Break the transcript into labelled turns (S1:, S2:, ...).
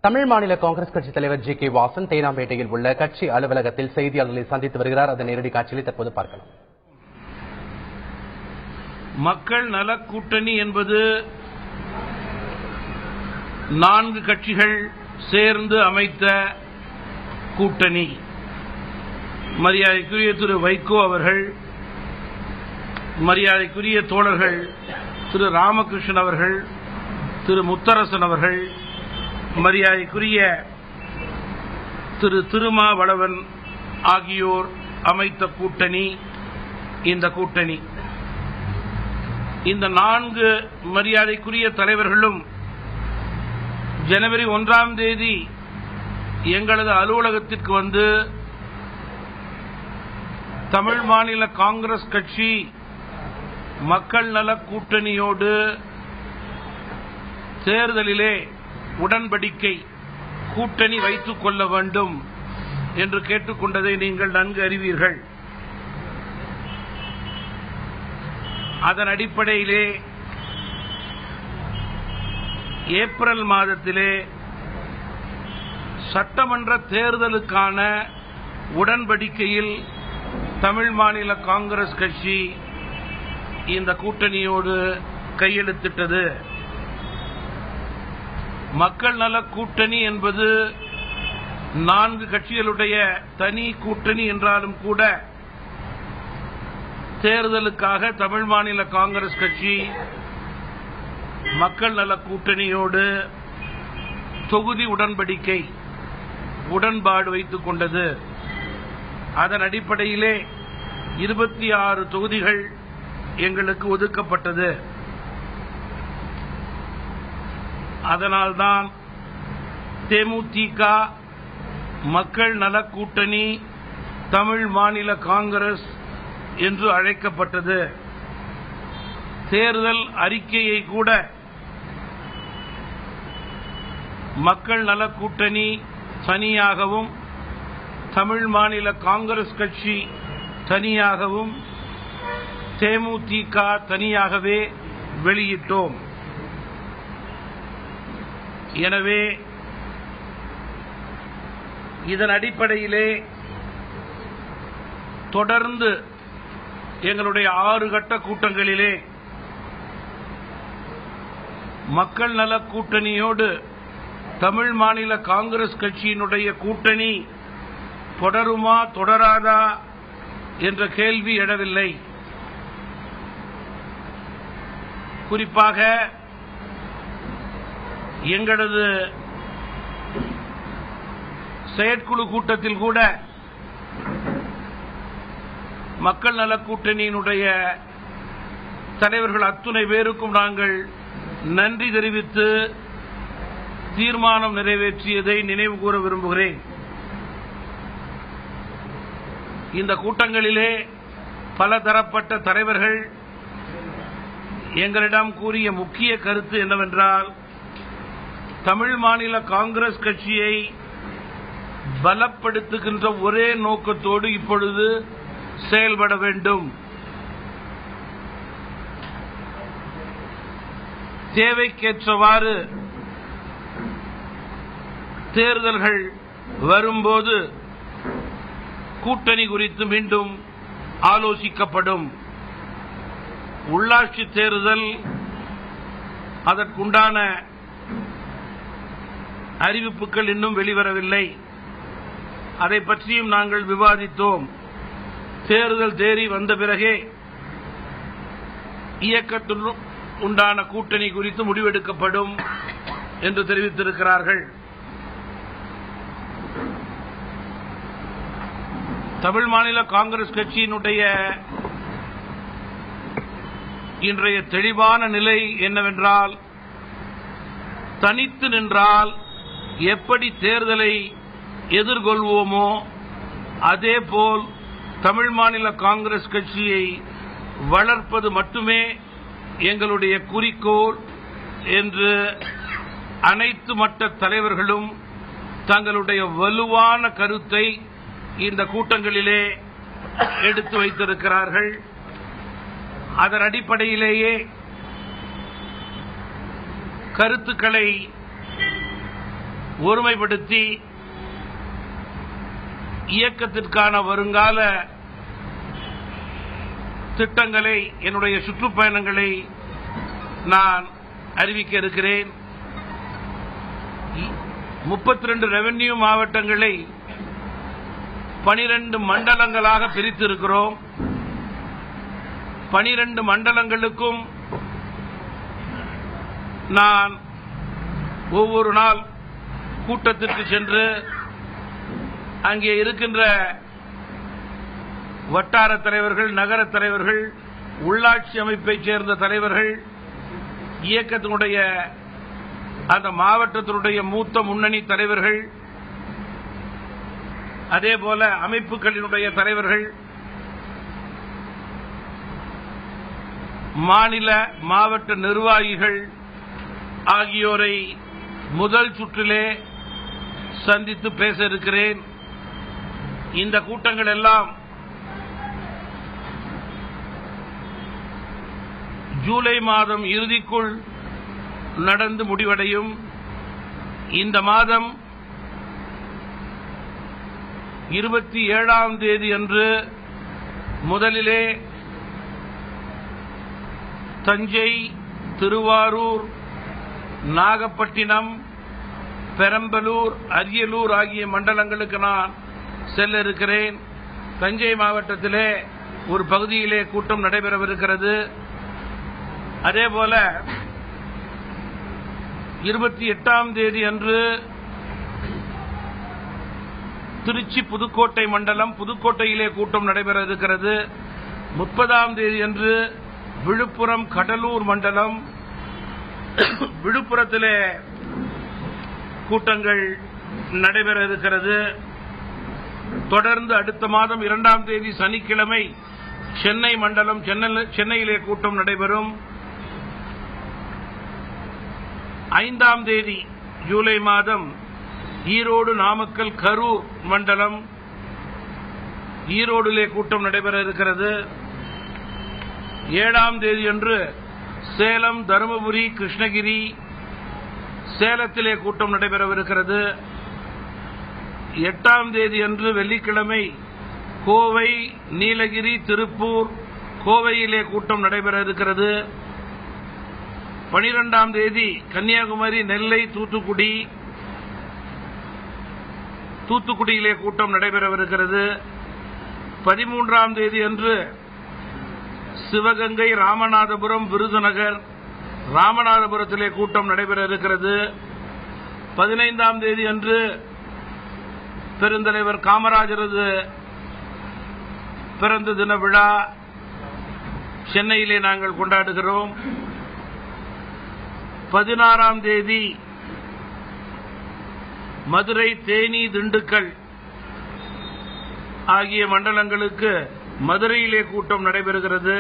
S1: தமிழ் மாநில காங்கிரஸ் கட்சி தலைவர் ஜி கே வாசன் தேனாம்பேட்டையில் உள்ள கட்சி அலுவலகத்தில் செய்தியாளர்களை சந்தித்து வருகிறார். அதன் நேரடி காட்சியை தற்போது பார்க்கலாம்.
S2: மக்கள் நல கூட்டணி என்பது 4 கட்சிகள் சேர்ந்து அமைத்த கூட்டணி. மரியாதைக்குரிய திரு வைகோ அவர்கள், மரியாதைக்குரிய தோழர்கள் திரு ராமகிருஷ்ணன் அவர்கள், திரு முத்தரசன் அவர்கள், மரியாதைக்குரிய திரு திருமாவளவன் ஆகியோர் அமைத்த கூட்டணி இந்த கூட்டணி. இந்த 4 மரியாதைக்குரிய தலைவர்களும் ஜனவரி 1ஆம் தேதி எங்களது அலுவலகத்திற்கு வந்து தமிழ் மாநில காங்கிரஸ் கட்சி மக்கள் நல கூட்டணியோடு தேர்தலிலே உடன்படிக்கை கூட்டணி வைத்துக் கொள்ள வேண்டும் என்று கேட்டுக்கொண்டதை நீங்கள் நன்கு அறிவீர்கள். அதன் அடிப்படையிலே ஏப்ரல் மாதத்திலே சட்டமன்ற தேர்தலுக்கான உடன்படிக்கையில் தமிழ் மாநில காங்கிரஸ் கட்சி இந்த கூட்டணியோடு கையெழுத்திட்டது. மக்கள் நல கூட்டணி என்பது 4 கட்சிகளுடைய தனி கூட்டணி என்றாலும் கூட தேர்தலுக்காக தமிழ் மாநில காங்கிரஸ் கட்சி மக்கள் நல கூட்டணியோடு தொகுதி உடன்படிக்கை உடன்பாடு வைத்துக் கொண்டது. அதன் அடிப்படையிலே 26 தொகுதிகள் எங்களுக்கு ஒதுக்கப்பட்டது. அதனால்தான் தேமுதிக மக்கள் நல கூட்டணி தமிழ் மாநில காங்கிரஸ் என்று அழைக்கப்பட்டது. தேர்தல் அறிக்கையை கூட மக்கள் நல கூட்டணி தனியாகவும் தமிழ் மாநில காங்கிரஸ் கட்சி தனியாகவும் தேமுதிக தனியாகவே வெளியிட்டோம். எனவே இதன் அடிப்படையிலே தொடர்ந்து எங்களுடைய 6 கட்ட கூட்டங்களிலே மக்கள் நல கூட்டணியோடு தமிழ் மாநில காங்கிரஸ் கட்சியினுடைய கூட்டணி தொடருமா தொடராதா என்ற கேள்வி எழவில்லை. குறிப்பாக எங்களது செயற்குழு கூட்டத்தில் கூட மக்கள் நல கூட்டணியினுடைய தலைவர்கள் அத்துணை பேருக்கும் நாங்கள் நன்றி தெரிவித்து தீர்மானம் நிறைவேற்றியதை நினைவு கூற விரும்புகிறேன். இந்த கூட்டங்களிலே பல தரப்பட்ட தலைவர்கள் எங்களிடம் கூறிய முக்கிய கருத்து என்னவென்றால், தமிழ் மாநில காங்கிரஸ் கட்சியை பலப்படுத்துகின்ற ஒரே நோக்கத்தோடு இப்பொழுது செயல்பட வேண்டும். தேவைக்கேற்றவாறு தேர்தல்கள் வரும்போது கூட்டணி குறித்து மீண்டும் ஆலோசிக்கப்படும். உள்ளாட்சி தேர்தல் அதற்குண்டான அறிவிப்புகள் இன்னும் வெளிவரவில்லை. அதை பற்றியும் நாங்கள் விவாதித்தோம். தேர்தல் தேதி வந்த பிறகே இயக்கத்தில் உண்டான கூட்டணி குறித்து முடிவெடுக்கப்படும் என்று தெரிவித்திருக்கிறார்கள். தமிழ் மாநில காங்கிரஸ் கட்சியினுடைய இன்றைய தெளிவான நிலை என்னவென்றால், தனித்து நின்றால் எப்படி தேர்தலை எதிர்கொள்வோமோ அதேபோல் தமிழ் மாநில காங்கிரஸ் கட்சியை வளர்ப்பது மட்டுமே எங்களுடைய குறிக்கோள் என்று அனைத்து மட்ட தலைவர்களும் தங்களுடைய வலுவான கருத்தை இந்த கூட்டங்களிலே எடுத்து வைத்திருக்கிறார்கள். அதன் அடிப்படையிலேயே கருத்துக்களை ஒருமைப்படுத்தி இயக்கத்திற்கான வருங்கால திட்டங்களை, என்னுடைய சுற்றுப்பயணங்களை நான் அறிவிக்க இருக்கிறேன். 32 ரெவென்யூ மாவட்டங்களை 12 மண்டலங்களாக பிரித்திருக்கிறோம். 12 மண்டலங்களுக்கும் நான் ஒவ்வொரு நாள் கூட்டத்திற்கு சென்று அங்கே இருக்கின்ற வட்டார தலைவர்கள், நகர தலைவர்கள், உள்ளாட்சி அமைப்பைச் சேர்ந்த தலைவர்கள், இயக்கத்தினுடைய அந்த மாவட்டத்தினுடைய மூத்த முன்னணி தலைவர்கள், அதேபோல அமைப்புகளினுடைய தலைவர்கள், மாநில மாவட்ட நிர்வாகிகள் ஆகியோரை முதல் சுற்றிலே சந்தித்து பேச இருக்கிறேன். இந்த கூட்டங்கள் எல்லாம் ஜூலை மாதம் இறுதிக்குள் நடந்து முடிவடையும். இந்த மாதம் 27ஆம் தேதி அன்று முதலிலே தஞ்சை, திருவாரூர், நாகப்பட்டினம், பெரம்பலூர், அரியலூர் ஆகிய மண்டலங்களுக்கு நான் செல்ல இருக்கிறேன். தஞ்சை மாவட்டத்திலே ஒரு பகுதியிலே கூட்டம் நடைபெறவிருக்கிறது. அதேபோல 28ஆம் தேதி அன்று திருச்சி, புதுக்கோட்டை மண்டலம், புதுக்கோட்டையிலே கூட்டம் நடைபெற இருக்கிறது. 30ஆம் தேதி அன்று விழுப்புரம், கடலூர் மண்டலம், விழுப்புரத்திலே கூட்டங்கள் நடைபெற இருக்கிறது. தொடர்ந்து அடுத்த மாதம் 2ஆம் தேதி சனிக்கிழமை சென்னை மண்டலம், சென்னையிலே கூட்டம் நடைபெறும். 5ஆம் தேதி ஜூலை மாதம் ஈரோடு, நாமக்கல், கரூர் மண்டலம், ஈரோடிலே கூட்டம் நடைபெற இருக்கிறது. 7ஆம் தேதி அன்று சேலம், தருமபுரி, கிருஷ்ணகிரி, சேலத்திலே கூட்டம் நடைபெறவிருக்கிறது. 8ஆம் தேதி அன்று வெள்ளிக்கிழமை கோவை, நீலகிரி, திருப்பூர், கோவையிலே கூட்டம் நடைபெற இருக்கிறது. 12ஆம் தேதி கன்னியாகுமரி, நெல்லை, தூத்துக்குடியிலே கூட்டம் நடைபெறவிருக்கிறது. 13ஆம் தேதி அன்று சிவகங்கை, ராமநாதபுரம், விருதுநகர், ராமநாதபுரத்திலே கூட்டம் நடைபெற இருக்கிறது. 15ஆம் தேதி அன்று பெருந்தலைவர் காமராஜரது பிறந்த தின விழா சென்னையிலே நாங்கள் கொண்டாடுகிறோம். 16ஆம் தேதி மதுரை, தேனி, திண்டுக்கல் ஆகிய மண்டலங்களுக்கு மதுரையிலே கூட்டம் நடைபெறுகிறது.